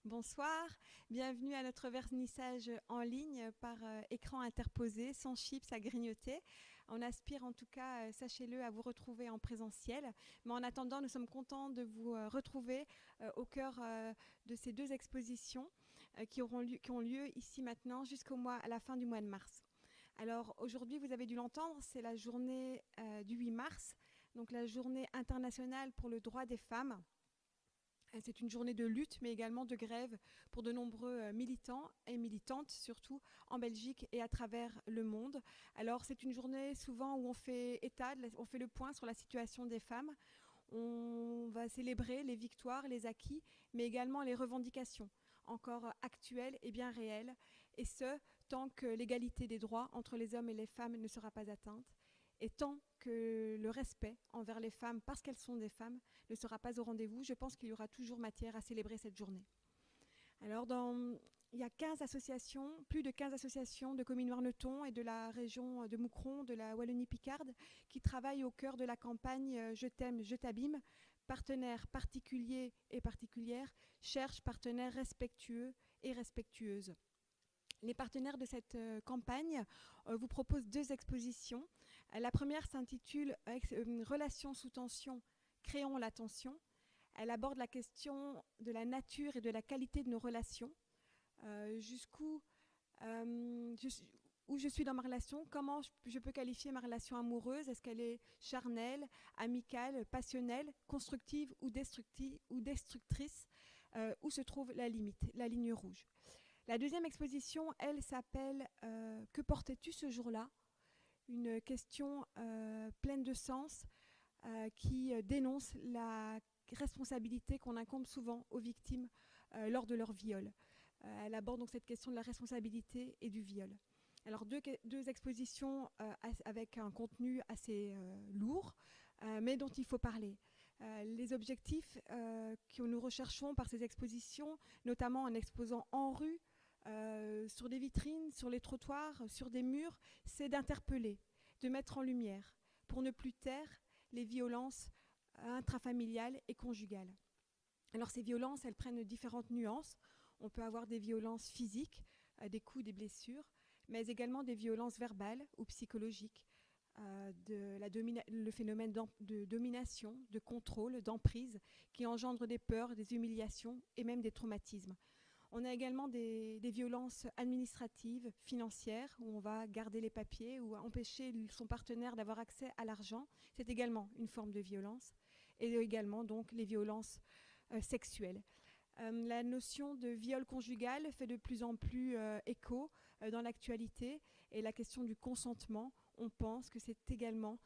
Bonsoir, bienvenue à notre vernissage en ligne par écran interposé, sans chips à grignoter. On aspire en tout cas, sachez-le, à vous retrouver en présentiel. Mais en attendant, nous sommes contents de vous retrouver au cœur de ces deux expositions qui ont lieu ici maintenant à la fin du mois de mars. Alors aujourd'hui, vous avez dû l'entendre, c'est la journée du 8 mars, donc la journée internationale pour le droit des femmes. C'est une journée de lutte, mais également de grève pour de nombreux militants et militantes, surtout en Belgique et à travers le monde. Alors c'est une journée souvent où on fait on fait le point sur la situation des femmes. On va célébrer les victoires, les acquis, mais également les revendications encore actuelles et bien réelles, et ce, tant que l'égalité des droits entre les hommes et les femmes ne sera pas atteinte, et tant que le respect envers les femmes, parce qu'elles sont des femmes, ne sera pas au rendez-vous, je pense qu'il y aura toujours matière à célébrer cette journée. Alors, il y a 15 associations, plus de 15 associations de Comines-Warneton et de la région de Moucron, de la Wallonie-Picarde, qui travaillent au cœur de la campagne Je t'aime, je t'abîme. Partenaires particuliers et particulières cherchent partenaires respectueux et respectueuses. Les partenaires de cette campagne vous proposent deux expositions. La première s'intitule Relations sous tension, créons la tension. Elle aborde la question de la nature et de la qualité de nos relations. Jusqu'où où je suis dans ma relation, comment je peux qualifier ma relation amoureuse, est-ce qu'elle est charnelle, amicale, passionnelle, constructive ou destructrice, où se trouve la limite, la ligne rouge. La deuxième exposition, elle s'appelle Que portais-tu ce jour-là ? Une question pleine de sens qui dénonce la responsabilité qu'on incombe souvent aux victimes lors de leur viol. Elle aborde donc cette question de la responsabilité et du viol. Alors deux expositions avec un contenu assez lourd, mais dont il faut parler. Les objectifs que nous recherchons par ces expositions, notamment en exposant en rue, sur des vitrines, sur les trottoirs, sur des murs, c'est d'interpeller, de mettre en lumière, pour ne plus taire les violences intrafamiliales et conjugales. Alors ces violences, elles prennent différentes nuances. On peut avoir des violences physiques, des coups, des blessures, mais également des violences verbales ou psychologiques, le phénomène de domination, de contrôle, d'emprise, qui engendre des peurs, des humiliations et même des traumatismes. On a également des violences administratives, financières, où on va garder les papiers ou empêcher son partenaire d'avoir accès à l'argent. C'est également une forme de violence. Et également donc les violences sexuelles. La notion de viol conjugal fait de plus en plus écho dans l'actualité, et la question du consentement, on pense que c'est également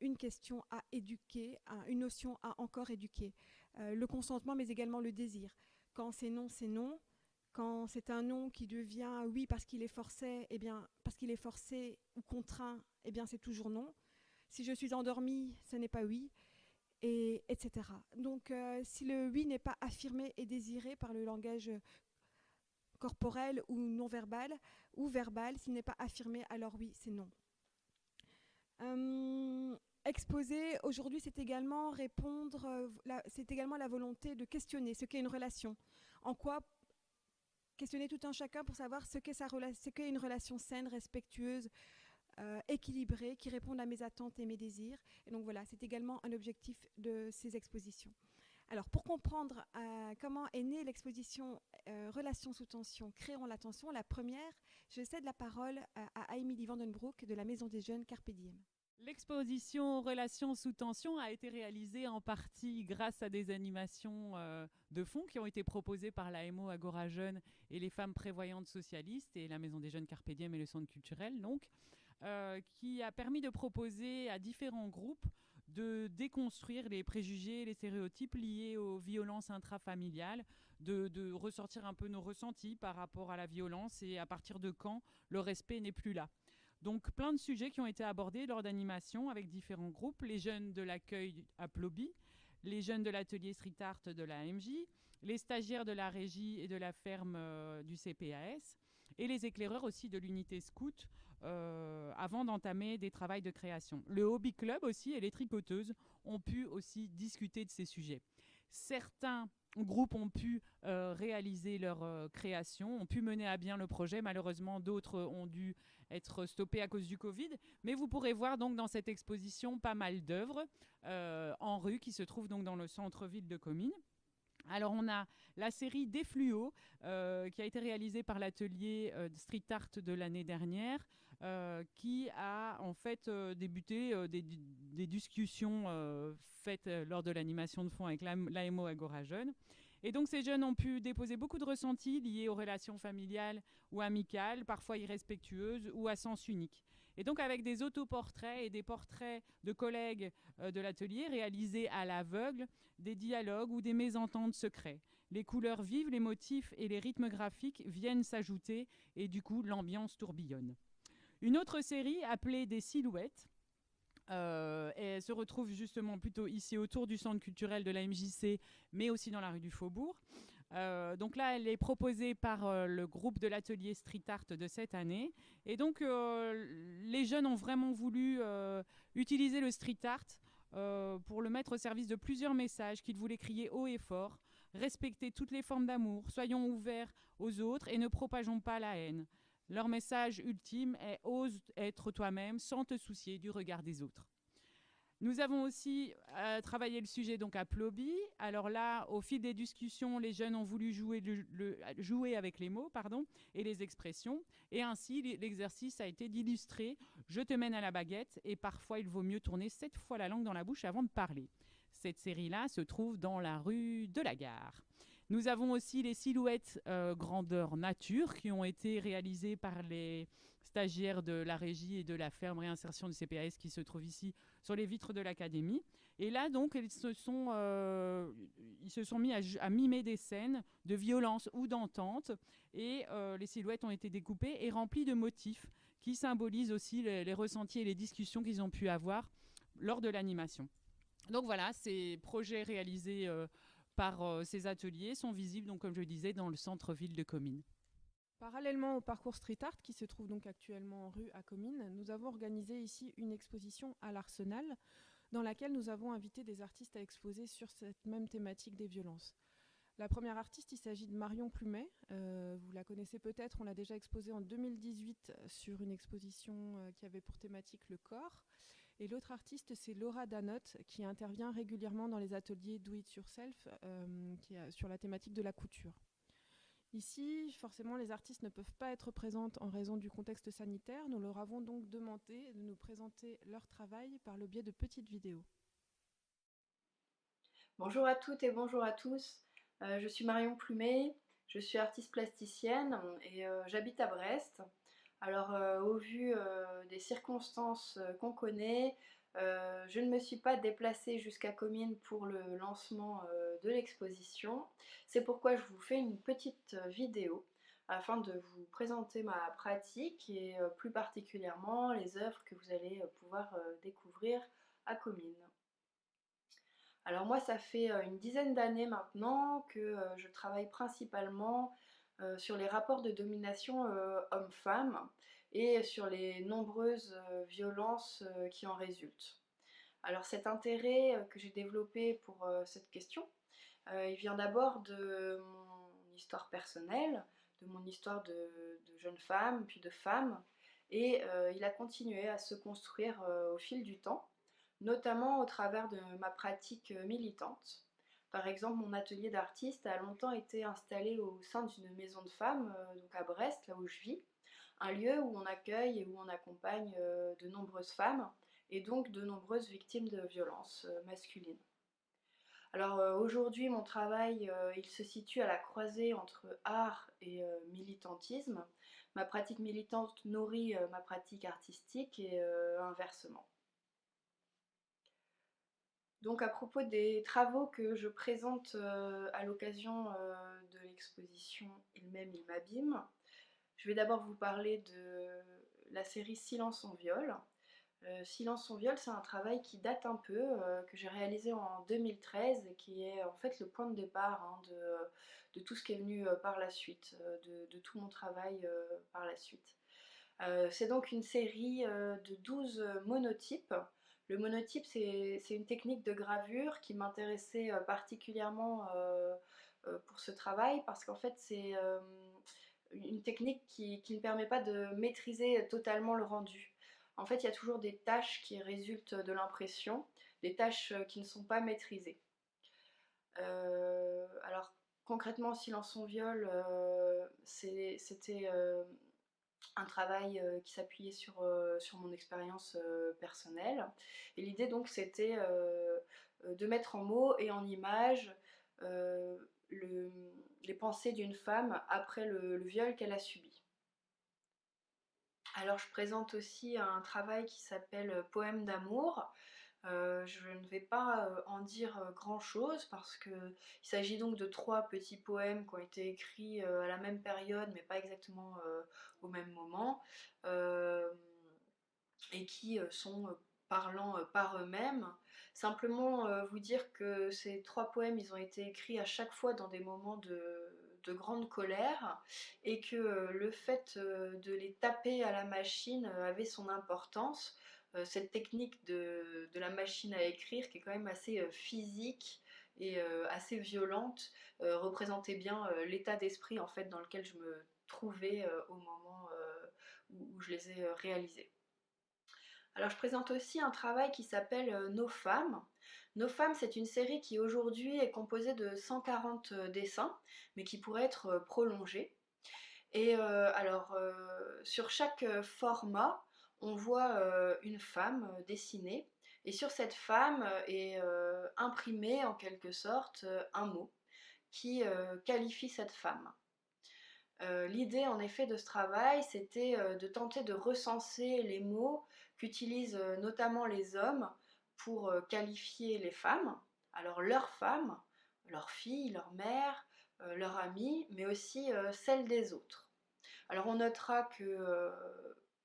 une question à éduquer, une notion à encore éduquer. Le consentement, mais également le désir. Quand c'est non, c'est non. Quand c'est un non qui devient oui parce qu'il est forcé, eh bien, parce qu'il est forcé ou contraint, eh bien, c'est toujours non. Si je suis endormie, ce n'est pas oui, et etc. Donc, si le oui n'est pas affirmé et désiré par le langage corporel ou non verbal, ou verbal, s'il n'est pas affirmé, alors oui, c'est non. Exposer aujourd'hui, c'est également c'est également la volonté de questionner ce qu'est une relation. En quoi questionner tout un chacun pour savoir ce qu'est une relation saine, respectueuse, équilibrée, qui réponde à mes attentes et mes désirs. Et donc voilà, c'est également un objectif de ces expositions. Alors pour comprendre comment est née l'exposition Relations sous tension, créons la tension, la première, je cède la parole à Aimee Vandenbroek de la Maison des Jeunes Carpe Diem. L'exposition Relations sous tension a été réalisée en partie grâce à des animations de fond qui ont été proposées par l'AMO Agora Jeunes et les femmes prévoyantes socialistes et la Maison des Jeunes Carpe Diem et le Centre culturel, donc, qui a permis de proposer à différents groupes de déconstruire les préjugés, les stéréotypes liés aux violences intrafamiliales, de ressortir un peu nos ressentis par rapport à la violence et à partir de quand le respect n'est plus là. Donc plein de sujets qui ont été abordés lors d'animations avec différents groupes, les jeunes de l'accueil à Ploby, les jeunes de l'atelier street art de la MJ, les stagiaires de la régie et de la ferme du CPAS, et les éclaireurs aussi de l'unité scout avant d'entamer des travaux de création. Le hobby club aussi et les tricoteuses ont pu aussi discuter de ces sujets. Certains groupes ont pu réaliser leur création, ont pu mener à bien le projet. Malheureusement, d'autres ont dû être stoppés à cause du Covid. Mais vous pourrez voir donc dans cette exposition pas mal d'œuvres en rue qui se trouvent donc dans le centre-ville de Comines. Alors on a la série Des Fluos qui a été réalisée par l'atelier Street Art de l'année dernière, qui a en fait débuté des discussions faites lors de l'animation de fond avec l'AMO Agora Jeunes. Et donc ces jeunes ont pu déposer beaucoup de ressentis liés aux relations familiales ou amicales, parfois irrespectueuses ou à sens unique. Et donc avec des autoportraits et des portraits de collègues de l'atelier réalisés à l'aveugle, des dialogues ou des mésententes secrets. Les couleurs vives, les motifs et les rythmes graphiques viennent s'ajouter et du coup l'ambiance tourbillonne. Une autre série appelée Des Silhouettes, et elle se retrouve justement plutôt ici autour du centre culturel de la MJC, mais aussi dans la rue du Faubourg. Donc là, elle est proposée par le groupe de l'atelier Street Art de cette année. Et donc, les jeunes ont vraiment voulu utiliser le street art pour le mettre au service de plusieurs messages qu'ils voulaient crier haut et fort. Respectez toutes les formes d'amour, soyons ouverts aux autres et ne propageons pas la haine. Leur message ultime est « ose être toi-même sans te soucier du regard des autres ». Nous avons aussi travaillé le sujet donc à Ploby. Alors là, au fil des discussions, les jeunes ont voulu jouer avec les mots et les expressions. Et ainsi, l'exercice a été d'illustrer « Je te mène à la baguette » et parfois il vaut mieux tourner 7 fois la langue dans la bouche avant de parler. Cette série-là se trouve dans la rue de la Gare. Nous avons aussi les silhouettes grandeur nature qui ont été réalisées par les stagiaires de la régie et de la ferme réinsertion du CPAS qui se trouve ici sur les vitres de l'académie. Et là, donc, ils se sont mis à mimer des scènes de violence ou d'entente. Et les silhouettes ont été découpées et remplies de motifs qui symbolisent aussi les ressentis et les discussions qu'ils ont pu avoir lors de l'animation. Donc voilà, ces projets réalisés par ces ateliers sont visibles, donc, comme je le disais, dans le centre-ville de Comines. Parallèlement au parcours street art qui se trouve donc actuellement en rue à Comines, nous avons organisé ici une exposition à l'Arsenal dans laquelle nous avons invité des artistes à exposer sur cette même thématique des violences. La première artiste, il s'agit de Marion Plumet. Vous la connaissez peut-être, on l'a déjà exposée en 2018 sur une exposition qui avait pour thématique le corps. Et l'autre artiste, c'est Laura Danotte, qui intervient régulièrement dans les ateliers Do It Yourself, qui est sur la thématique de la couture. Ici, forcément, les artistes ne peuvent pas être présentes en raison du contexte sanitaire. Nous leur avons donc demandé de nous présenter leur travail par le biais de petites vidéos. Bonjour à toutes et bonjour à tous. Je suis Marion Plumet, je suis artiste plasticienne et j'habite à Brest. Alors au vu des circonstances qu'on connaît, je ne me suis pas déplacée jusqu'à Comines pour le lancement de l'exposition. C'est pourquoi je vous fais une petite vidéo afin de vous présenter ma pratique et plus particulièrement les œuvres que vous allez pouvoir découvrir à Comines. Alors moi, ça fait une dizaine d'années maintenant que je travaille principalement sur les rapports de domination homme-femme et sur les nombreuses violences qui en résultent. Alors cet intérêt que j'ai développé pour cette question, il vient d'abord de mon histoire personnelle, de mon histoire de jeune femme, puis de femme, et il a continué à se construire au fil du temps, notamment au travers de ma pratique militante. Par exemple, mon atelier d'artiste a longtemps été installé au sein d'une maison de femmes, donc à Brest, là où je vis, un lieu où on accueille et où on accompagne de nombreuses femmes et donc de nombreuses victimes de violences masculines. Alors aujourd'hui, mon travail, il se situe à la croisée entre art et militantisme. Ma pratique militante nourrit ma pratique artistique et inversement. Donc à propos des travaux que je présente à l'occasion de l'exposition Il m'aime, il m'abîme, je vais d'abord vous parler de la série Silence on viol. Silence on viol, c'est un travail qui date un peu, que j'ai réalisé en 2013 et qui est en fait le point de départ de tout ce qui est venu par la suite, de tout mon travail par la suite. C'est donc une série de 12 monotypes. Le monotype, c'est une technique de gravure qui m'intéressait particulièrement pour ce travail parce qu'en fait, c'est une technique qui ne permet pas de maîtriser totalement le rendu. En fait, il y a toujours des tâches qui résultent de l'impression, des tâches qui ne sont pas maîtrisées. Alors, concrètement, Silence on viol, c'était un travail qui s'appuyait sur mon expérience personnelle. Et l'idée donc c'était de mettre en mots et en images euh, les pensées d'une femme après le viol qu'elle a subi. Alors je présente aussi un travail qui s'appelle Poème d'amour. Je ne vais pas en dire grand-chose parce qu'il s'agit donc de 3 petits poèmes qui ont été écrits à la même période mais pas exactement au même moment et qui sont parlants par eux-mêmes. Simplement vous dire que ces 3 poèmes, ils ont été écrits à chaque fois dans des moments de grande colère et que le fait de les taper à la machine avait son importance. Cette technique de la machine à écrire qui est quand même assez physique et assez violente représentait bien l'état d'esprit en fait dans lequel je me trouvais au moment où je les ai réalisés. Alors je présente aussi un travail qui s'appelle Nos femmes. Nos femmes, c'est une série qui aujourd'hui est composée de 140 dessins, mais qui pourrait être prolongée. Et sur chaque format, on voit une femme dessinée, et sur cette femme est imprimé en quelque sorte un mot qui qualifie cette femme. L'idée en effet de ce travail, c'était de tenter de recenser les mots qu'utilisent notamment les hommes pour qualifier les femmes, alors leurs femmes, leurs filles, leurs mères, leurs amies, mais aussi celles des autres. Alors on notera que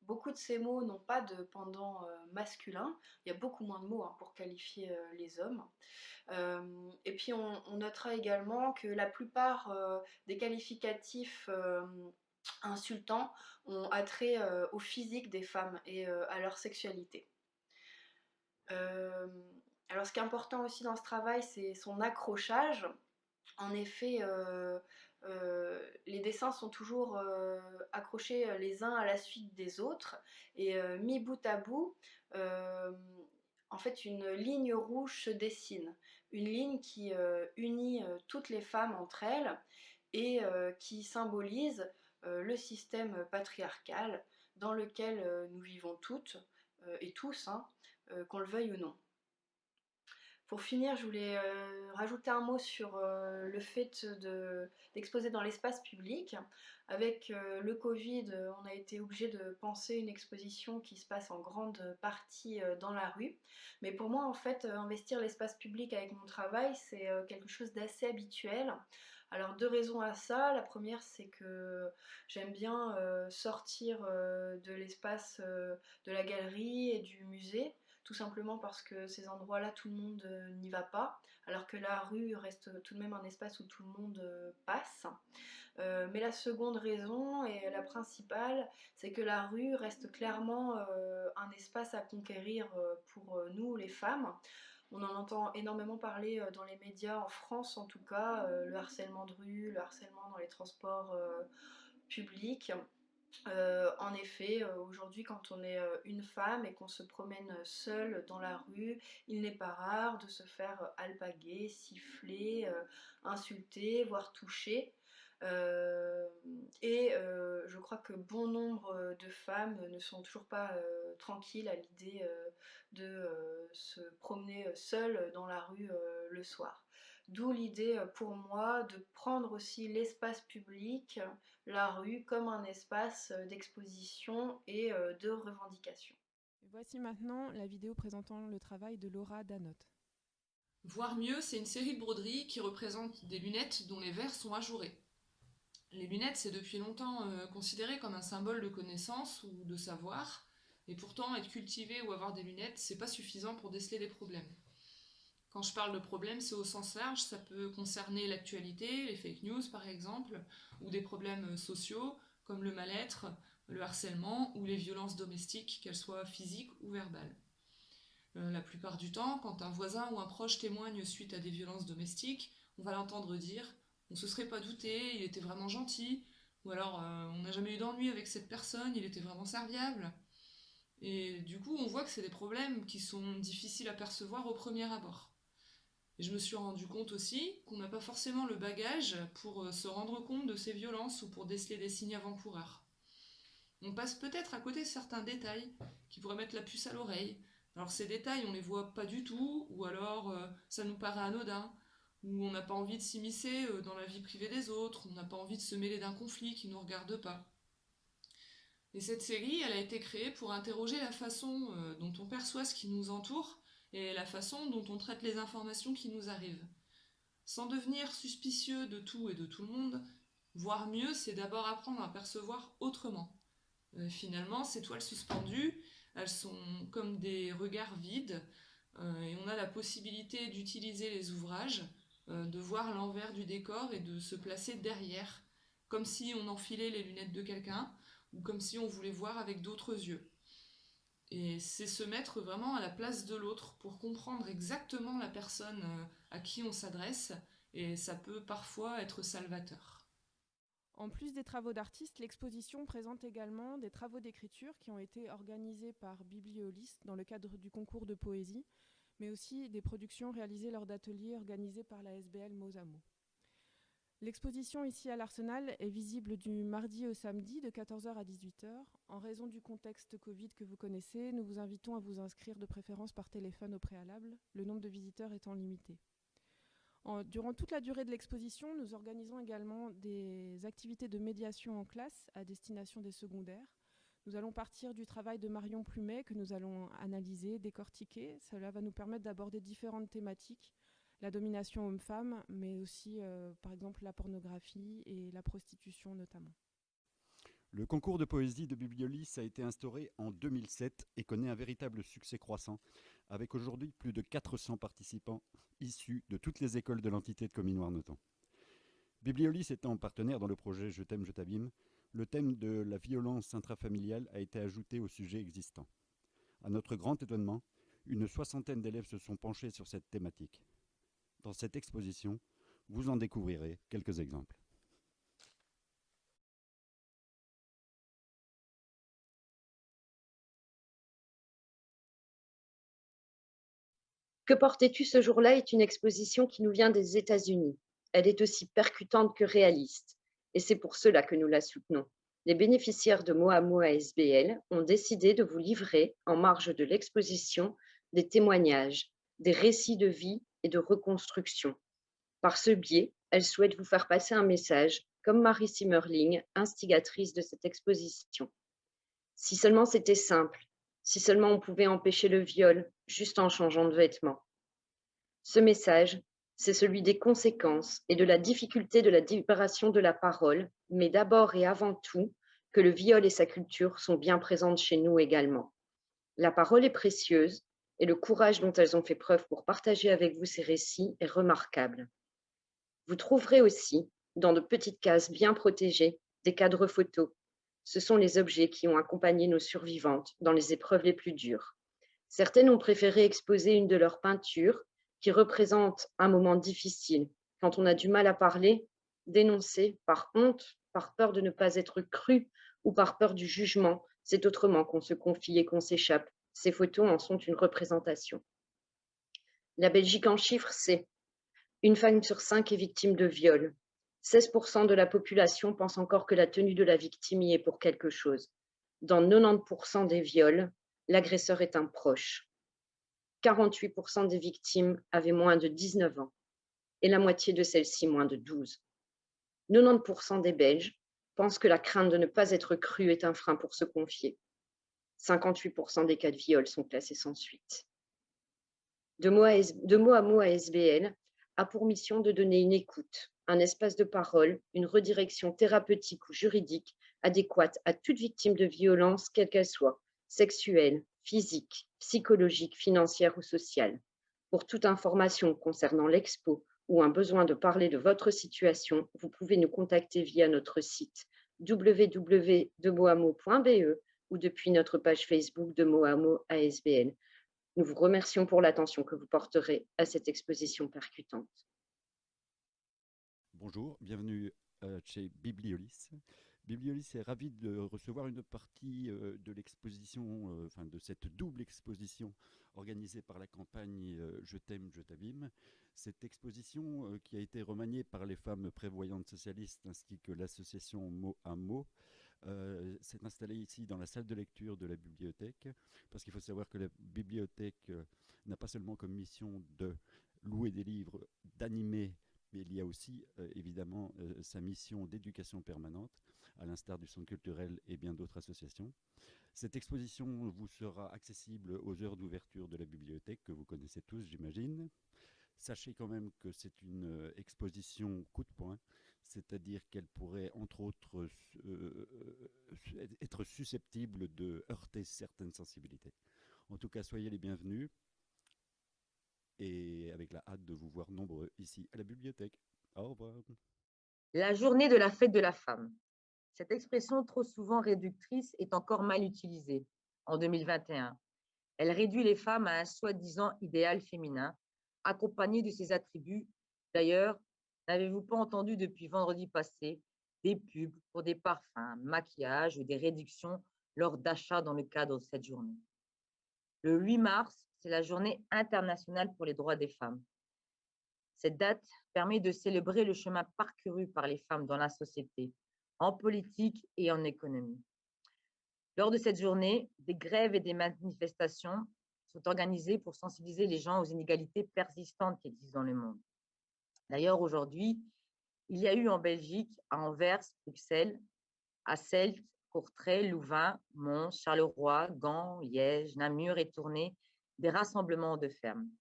beaucoup de ces mots n'ont pas de pendant masculin, il y a beaucoup moins de mots pour qualifier les hommes. Et puis on notera également que la plupart des qualificatifs insultants ont attrait au physique des femmes et à leur sexualité. Alors ce qui est important aussi dans ce travail, c'est son accrochage. En effet, les dessins sont toujours accrochés les uns à la suite des autres et mis bout à bout, en fait une ligne rouge se dessine, une ligne qui unit toutes les femmes entre elles et qui symbolise le système patriarcal dans lequel nous vivons toutes et tous, qu'on le veuille ou non. Pour finir, je voulais rajouter un mot sur le fait d'exposer dans l'espace public. Avec le Covid, on a été obligé de penser une exposition qui se passe en grande partie dans la rue. Mais pour moi, en fait, investir l'espace public avec mon travail, c'est quelque chose d'assez habituel. Alors 2 raisons à ça. La première, c'est que j'aime bien sortir de l'espace de la galerie et du musée, tout simplement parce que ces endroits-là, tout le monde n'y va pas, alors que la rue reste tout de même un espace où tout le monde passe. Mais la seconde raison, et la principale, c'est que la rue reste clairement un espace à conquérir pour nous, les femmes. On en entend énormément parler dans les médias, en France en tout cas, le harcèlement de rue, le harcèlement dans les transports publics. En effet, aujourd'hui, quand on est une femme et qu'on se promène seule dans la rue, il n'est pas rare de se faire alpaguer, siffler, insulter, voire toucher. Je crois que bon nombre de femmes ne sont toujours pas tranquilles à l'idée de se promener seule dans la rue le soir. D'où l'idée pour moi de prendre aussi l'espace public, la rue, comme un espace d'exposition et de revendication. Voici maintenant la vidéo présentant le travail de Laura Danotte. Voir mieux, c'est une série de broderies qui représente des lunettes dont les verres sont ajourés. Les lunettes, c'est depuis longtemps considéré comme un symbole de connaissance ou de savoir, et pourtant être cultivé ou avoir des lunettes, c'est pas suffisant pour déceler des problèmes. Quand je parle de problèmes, c'est au sens large, ça peut concerner l'actualité, les fake news par exemple, ou des problèmes sociaux comme le mal-être, le harcèlement ou les violences domestiques, qu'elles soient physiques ou verbales. La plupart du temps, quand un voisin ou un proche témoigne suite à des violences domestiques, on va l'entendre dire « on se serait pas douté, il était vraiment gentil », ou alors On n'a jamais eu d'ennui avec cette personne, il était vraiment serviable ». Et du coup, on voit que c'est des problèmes qui sont difficiles à percevoir au premier abord. Et je me suis rendu compte aussi qu'on n'a pas forcément le bagage pour se rendre compte de ces violences ou pour déceler des signes avant-coureurs. On passe peut-être à côté de certains détails qui pourraient mettre la puce à l'oreille. Alors ces détails, on les voit pas du tout, ou alors ça nous paraît anodin, ou on n'a pas envie de s'immiscer dans la vie privée des autres, on n'a pas envie de se mêler d'un conflit qui ne nous regarde pas. Et cette série, elle a été créée pour interroger la façon dont on perçoit ce qui nous entoure et la façon dont on traite les informations qui nous arrivent. Sans devenir suspicieux de tout et de tout le monde, voire mieux, c'est d'abord apprendre à percevoir autrement. Finalement, ces toiles suspendues, elles sont comme des regards vides et on a la possibilité d'utiliser les ouvrages, de voir l'envers du décor et de se placer derrière, comme si on enfilait les lunettes de quelqu'un ou comme si on voulait voir avec d'autres yeux. Et c'est se mettre vraiment à la place de l'autre pour comprendre exactement la personne à qui on s'adresse, et ça peut parfois être salvateur. En plus des travaux d'artistes, l'exposition présente également des travaux d'écriture qui ont été organisés par Bibliolis dans le cadre du concours de poésie, mais aussi des productions réalisées lors d'ateliers organisés par la SBL Mots à Mots. L'exposition ici à l'Arsenal est visible du mardi au samedi de 14h à 18h. En raison du contexte Covid que vous connaissez, nous vous invitons à vous inscrire de préférence par téléphone au préalable, le nombre de visiteurs étant limité. Durant toute la durée de l'exposition, nous organisons également des activités de médiation en classe à destination des secondaires. Nous allons partir du travail de Marion Plumet que nous allons analyser, décortiquer. Cela va nous permettre d'aborder différentes thématiques, la domination homme-femme, mais aussi par exemple la pornographie et la prostitution notamment. Le concours de poésie de Bibliolis a été instauré en 2007 et connaît un véritable succès croissant, avec aujourd'hui plus de 400 participants issus de toutes les écoles de l'entité de Comines-Warneton. Bibliolis étant partenaire dans le projet Je t'aime, je t'abîme, le thème de la violence intrafamiliale a été ajouté au sujet existant. À notre grand étonnement, une 60aine d'élèves se sont penchés sur cette thématique. Dans cette exposition, vous en découvrirez quelques exemples. Que portais-tu ce jour-là est une exposition qui nous vient des États-Unis. Elle est aussi percutante que réaliste, et c'est pour cela que nous la soutenons. Les bénéficiaires de Mots à Mots ASBL ont décidé de vous livrer, en marge de l'exposition, des témoignages, des récits de vie et de reconstruction. Par ce biais, elles souhaitent vous faire passer un message, comme Marie Simmerling, instigatrice de cette exposition. Si seulement c'était simple, si seulement on pouvait empêcher le viol juste en changeant de vêtements. Ce message, c'est celui des conséquences et de la difficulté de la libération de la parole, mais d'abord et avant tout, que le viol et sa culture sont bien présentes chez nous également. La parole est précieuse et le courage dont elles ont fait preuve pour partager avec vous ces récits est remarquable. Vous trouverez aussi, dans de petites cases bien protégées, des cadres photos. Ce sont les objets qui ont accompagné nos survivantes dans les épreuves les plus dures. Certaines ont préféré exposer une de leurs peintures qui représente un moment difficile, quand on a du mal à parler, dénoncer par honte, par peur de ne pas être cru ou par peur du jugement. C'est autrement qu'on se confie et qu'on s'échappe. Ces photos en sont une représentation. La Belgique en chiffres, c'est une femme sur 5 est victime de viol. 16% de la population pense encore que la tenue de la victime y est pour quelque chose. Dans 90% des viols, l'agresseur est un proche. 48% des victimes avaient moins de 19 ans et la moitié de celles-ci moins de 12. 90% des Belges pensent que la crainte de ne pas être cru est un frein pour se confier. 58% des cas de viol sont classés sans suite. De mots à mots ASBL a pour mission de donner une écoute, un espace de parole, une redirection thérapeutique ou juridique adéquate à toute victime de violence, quelle qu'elle soit, sexuelle, physique, psychologique, financière ou sociale. Pour toute information concernant l'expo ou un besoin de parler de votre situation, vous pouvez nous contacter via notre site www.demotsamo.be ou depuis notre page Facebook de Mots à Mots ASBL. Nous vous remercions pour l'attention que vous porterez à cette exposition percutante. Bonjour, bienvenue chez Bibliolis. Bibliolis est ravi de recevoir une partie de l'exposition, enfin de cette double exposition organisée par la campagne Je t'aime, je t'abîme. Cette exposition qui a été remaniée par les femmes prévoyantes socialistes ainsi que l'association Mot à Mot s'est installée ici dans la salle de lecture de la bibliothèque, parce qu'il faut savoir que la bibliothèque n'a pas seulement comme mission de louer des livres, d'animer, mais il y a aussi évidemment sa mission d'éducation permanente, à l'instar du Centre culturel et bien d'autres associations. Cette exposition vous sera accessible aux heures d'ouverture de la bibliothèque, que vous connaissez tous, j'imagine. Sachez quand même que c'est une exposition coup de poing, c'est-à-dire qu'elle pourrait, entre autres, être susceptible de heurter certaines sensibilités. En tout cas, soyez les bienvenus et avec la hâte de vous voir nombreux ici à la bibliothèque. Au revoir. La journée de la fête de la femme. Cette expression trop souvent réductrice est encore mal utilisée en 2021. Elle réduit les femmes à un soi-disant idéal féminin, accompagné de ses attributs. D'ailleurs, n'avez-vous pas entendu depuis vendredi passé des pubs pour des parfums, maquillage ou des réductions lors d'achats dans le cadre de cette journée? Le 8 mars, c'est la journée internationale pour les droits des femmes. Cette date permet de célébrer le chemin parcouru par les femmes dans la société, en politique et en économie. Lors de cette journée, des grèves et des manifestations sont organisées pour sensibiliser les gens aux inégalités persistantes qui existent dans le monde. D'ailleurs, aujourd'hui, il y a eu en Belgique, à Anvers, Bruxelles, à Celt, Courtrai, Louvain, Mons, Charleroi, Gand, Liège, Namur et Tournai, des rassemblements de femmes.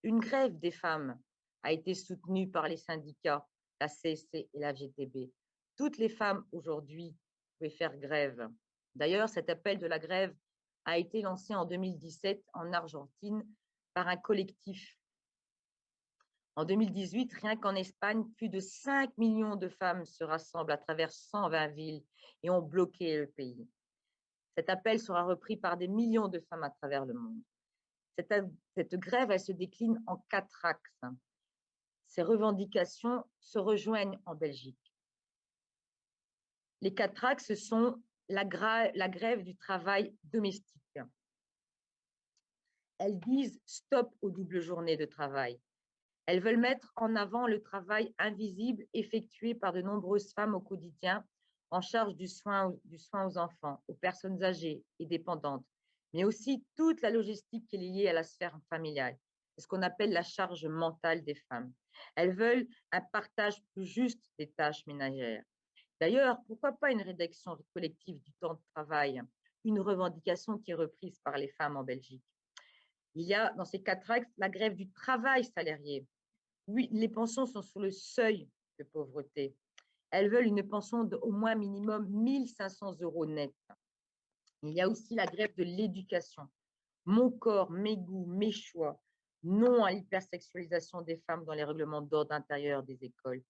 Une grève des femmes a été soutenue par les syndicats, la CSC et la GTB. Toutes les femmes aujourd'hui pouvaient faire grève. D'ailleurs, cet appel de la grève a été lancé en 2017 en Argentine par un collectif. En 2018, rien qu'en Espagne, plus de 5 millions de femmes se rassemblent à travers 120 villes et ont bloqué le pays. Cet appel sera repris par des millions de femmes à travers le monde. Cette grève, elle se décline en 4 axes. Ces revendications se rejoignent en Belgique. Les 4 axes sont la grève du travail domestique. Elles disent stop aux doubles journées de travail. Elles veulent mettre en avant le travail invisible effectué par de nombreuses femmes au quotidien en charge du soin aux enfants, aux personnes âgées et dépendantes, mais aussi toute la logistique qui est liée à la sphère familiale. C'est ce qu'on appelle la charge mentale des femmes. Elles veulent un partage plus juste des tâches ménagères. D'ailleurs, pourquoi pas une rédaction collective du temps de travail, une revendication qui est reprise par les femmes en Belgique. Il y a dans ces 4 axes la grève du travail salarié. Oui, les pensions sont sous le seuil de pauvreté. Elles veulent une pension d'au moins minimum 1 500 € net. Il y a aussi la grève de l'éducation. Mon corps, mes goûts, mes choix. Non à l'hypersexualisation des femmes dans les règlements d'ordre intérieur des écoles.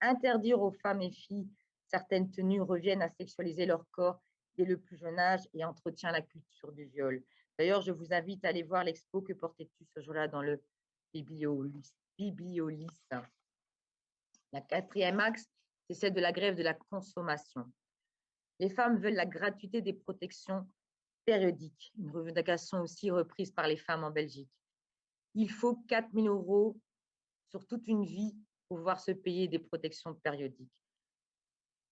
Interdire aux femmes et filles certaines tenues reviennent à sexualiser leur corps dès le plus jeune âge et entretient la culture du viol. D'ailleurs, je vous invite à aller voir l'expo Que portais-tu ce jour-là dans le Bibliolis. La 4e axe, c'est celle de la grève de la consommation. Les femmes veulent la gratuité des protections périodiques, une revendication aussi reprise par les femmes en Belgique. Il faut 4 000 € sur toute une vie pour pouvoir se payer des protections périodiques.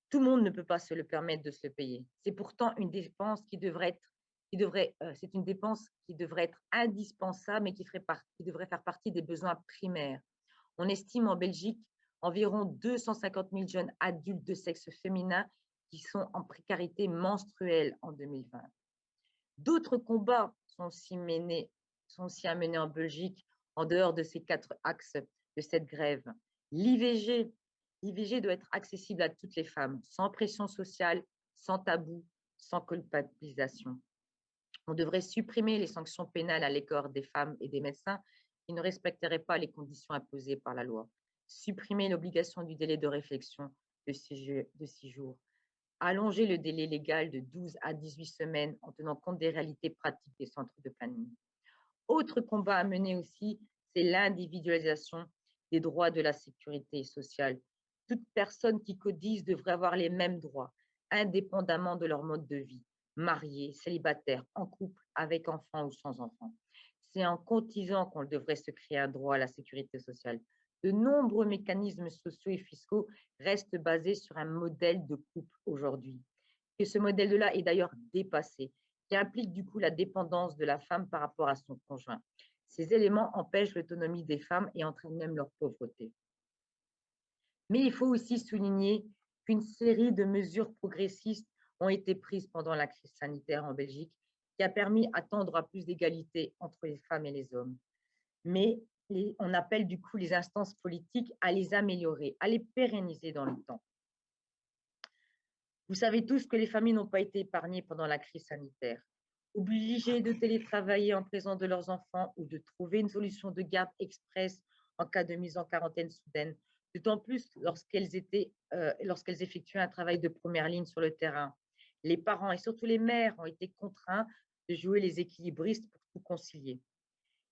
Tout le monde ne peut pas se le permettre de se le payer. C'est pourtant une dépense qui devrait être indispensable, mais qui devrait faire partie des besoins primaires. On estime en Belgique environ 250 000 jeunes adultes de sexe féminin qui sont en précarité menstruelle en 2020. D'autres combats sont aussi à mener en Belgique en dehors de ces 4 axes de cette grève. L'IVG doit être accessible à toutes les femmes, sans pression sociale, sans tabou, sans culpabilisation. On devrait supprimer les sanctions pénales à l'égard des femmes et des médecins qui ne respecteraient pas les conditions imposées par la loi. Supprimer l'obligation du délai de réflexion de 6 jours. Allonger le délai légal de 12 à 18 semaines en tenant compte des réalités pratiques des centres de planning. Autre combat à mener aussi, c'est l'individualisation des droits de la sécurité sociale. Toute personne qui cotise devrait avoir les mêmes droits, indépendamment de leur mode de vie, mariés, célibataires, en couple, avec enfants ou sans enfants. C'est en cotisant qu'on devrait se créer un droit à la sécurité sociale. De nombreux mécanismes sociaux et fiscaux restent basés sur un modèle de couple aujourd'hui. Et ce modèle-là est d'ailleurs dépassé, qui implique du coup la dépendance de la femme par rapport à son conjoint. Ces éléments empêchent l'autonomie des femmes et entraînent même leur pauvreté. Mais il faut aussi souligner qu'une série de mesures progressistes ont été prises pendant la crise sanitaire en Belgique, qui a permis à tendre à plus d'égalité entre les femmes et les hommes. Mais on appelle du coup les instances politiques à les améliorer, à les pérenniser dans le temps. Vous savez tous que les familles n'ont pas été épargnées pendant la crise sanitaire. Obligées de télétravailler en présence de leurs enfants ou de trouver une solution de garde express en cas de mise en quarantaine soudaine, d'autant plus lorsqu'elles effectuaient un travail de première ligne sur le terrain. Les parents et surtout les mères ont été contraints de jouer les équilibristes pour tout concilier.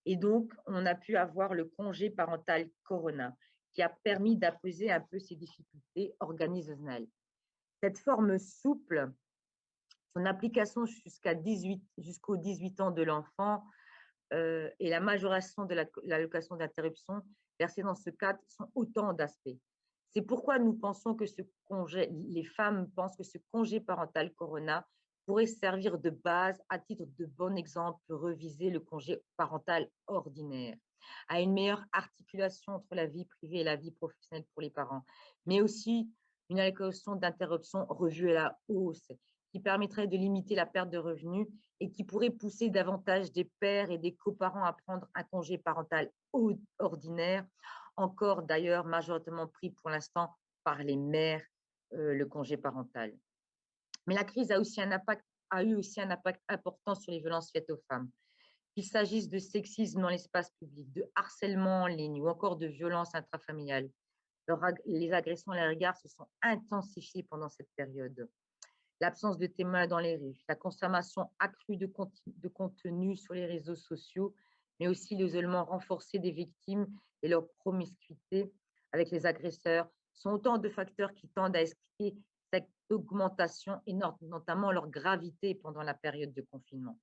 Et donc, on a pu avoir le congé parental Corona, qui a permis d'apaiser un peu ces difficultés organisationnelles. Cette forme souple, son application jusqu'aux 18 ans de l'enfant et la majoration de l'allocation d'interruption versée dans ce cadre sont autant d'aspects. C'est pourquoi nous pensons que les femmes pensent que ce congé parental Corona pourrait servir de base à titre de bon exemple pour reviser le congé parental ordinaire, à une meilleure articulation entre la vie privée et la vie professionnelle pour les parents, mais aussi une allocation d'interruption revue à la hausse qui permettrait de limiter la perte de revenus et qui pourrait pousser davantage des pères et des coparents à prendre un congé parental ordinaire, encore d'ailleurs majoritairement pris pour l'instant par les mères, le congé parental. Mais la crise a eu aussi un impact important sur les violences faites aux femmes. Qu'il s'agisse de sexisme dans l'espace public, de harcèlement en ligne ou encore de violences intrafamiliales, les agressions à leur égard se sont intensifiées pendant cette période. L'absence de témoins dans les rues, la consommation accrue de contenu sur les réseaux sociaux, mais aussi l'isolement renforcé des victimes et leur promiscuité avec les agresseurs sont autant de facteurs qui tendent à expliquer cette augmentation et notamment leur gravité pendant la période de confinement.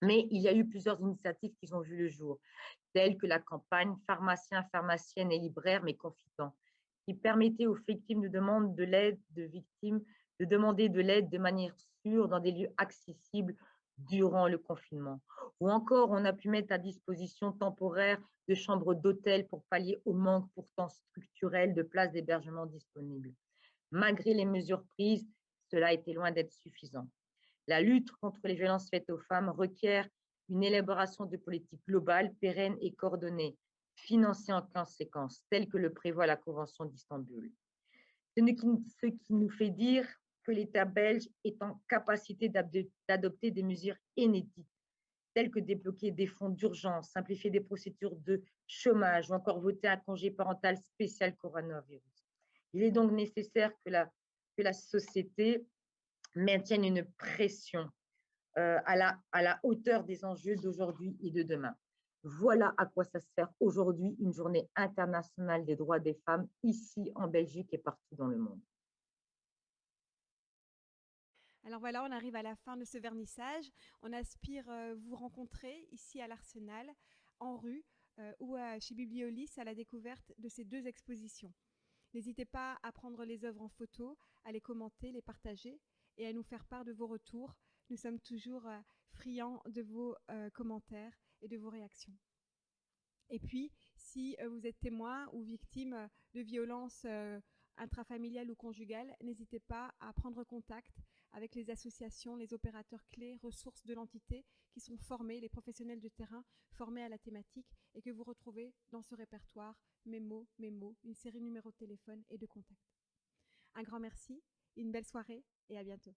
Mais il y a eu plusieurs initiatives qui ont vu le jour, telles que la campagne Pharmaciens, pharmaciennes et libraires, mes confidents, qui permettait aux victimes de demander de l'aide de manière sûre dans des lieux accessibles durant le confinement. Ou encore, on a pu mettre à disposition temporaire de chambres d'hôtel pour pallier au manque pourtant structurel de places d'hébergement disponibles. Malgré les mesures prises, cela était loin d'être suffisant. La lutte contre les violences faites aux femmes requiert une élaboration de politiques globales, pérennes et coordonnées, financées en conséquence, telles que le prévoit la Convention d'Istanbul. Ce qui nous fait dire que l'État belge est en capacité d'adopter des mesures inédites, telles que débloquer des fonds d'urgence, simplifier des procédures de chômage ou encore voter un congé parental spécial coronavirus. Il est donc nécessaire que la société maintienne une pression à la hauteur des enjeux d'aujourd'hui et de demain. Voilà à quoi ça sert aujourd'hui une journée internationale des droits des femmes ici en Belgique et partout dans le monde. Alors voilà, on arrive à la fin de ce vernissage. On aspire vous rencontrer ici à l'Arsenal, en rue ou chez Bibliolis à la découverte de ces 2 expositions. N'hésitez pas à prendre les œuvres en photo, à les commenter, les partager et à nous faire part de vos retours. Nous sommes toujours friands de vos commentaires et de vos réactions. Et puis, si vous êtes témoin ou victime de violences intrafamiliales ou conjugales, n'hésitez pas à prendre contact avec les associations, les opérateurs clés, ressources de l'entité qui sont formés, les professionnels de terrain formés à la thématique et que vous retrouvez dans ce répertoire Mémo, une série de numéros de téléphone et de contacts. Un grand merci, une belle soirée et à bientôt.